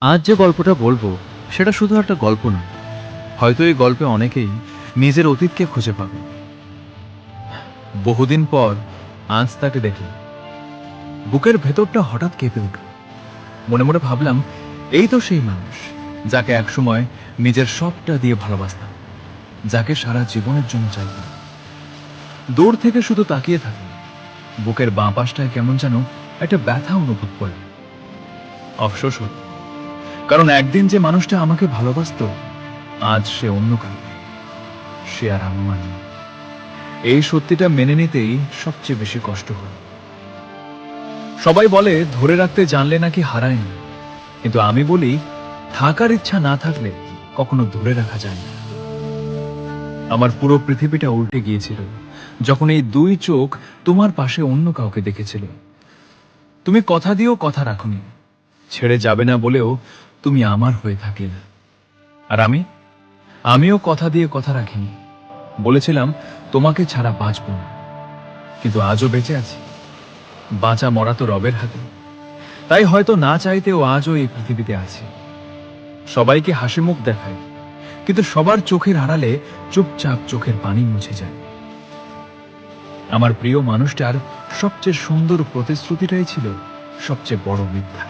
আজ যে গল্পটা বলবো সেটা শুধু একটা গল্প নয়। হয়তো এই গল্পে অনেকেই নিজের অতীতকে খুঁজে পাবে। বহুদিন পর আজ তাকে দেখলাম। বুকের ভেতরটা হঠাৎ কেঁপে উঠল। মনে মনে ভাবলাম, এই তো সেই মানুষ যাকে একসময় নিজের সবটা দিয়ে ভালোবাসতাম, যাকে সারা জীবনের জন্য চাইতাম। দূর থেকে শুধু তাকিয়ে থাকি, বুকের বাঁ পাশটায় কেমন যেন একটা ব্যথা অনুভব করলাম। অফসোস হল, কারণ একদিন যে মানুষটা আমাকে ভালোবাসতো, আজ সে অন্য কারো। সে আর আমার নেই। এই সত্যিটা মেনে নিতেই সবচেয়ে বেশি কষ্ট হয়। সবাই বলে ধরে রাখতে জানলে নাকি হারায় না, কিন্তু আমি বলি থাকার ইচ্ছা না থাকলে কখনো ধরে রাখা যায় না। আমার পুরো পৃথিবীটা উল্টে গিয়েছিল যখন এই দুই চোখ তোমার পাশে অন্য কাউকে দেখেছিল। তুমি কথা দিয়েও কথা রাখোনি, ছেড়ে যাবে না বলেও তুমি আমার হয়ে থাকলে না। আর আমিও কথা দিয়ে কথা রাখিনি। বলেছিলাম তোমাকে ছাড়া বাঁচব না, কিন্তু আজও বেঁচে আছি। বাঁচা মরা তো রবের হাতে। তাই হয়তো না চাইতেও আজও এই পৃথিবীতে আছি। সবাইকে হাসি মুখ দেখায়, কিন্তু সবার চোখের আড়ালে চুপচাপ চোখের পানি মুছে যায়। আমার প্রিয় মানুষটার সবচেয়ে সুন্দর প্রতিশ্রুতিটাই ছিল সবচেয়ে বড় মিথ্যা।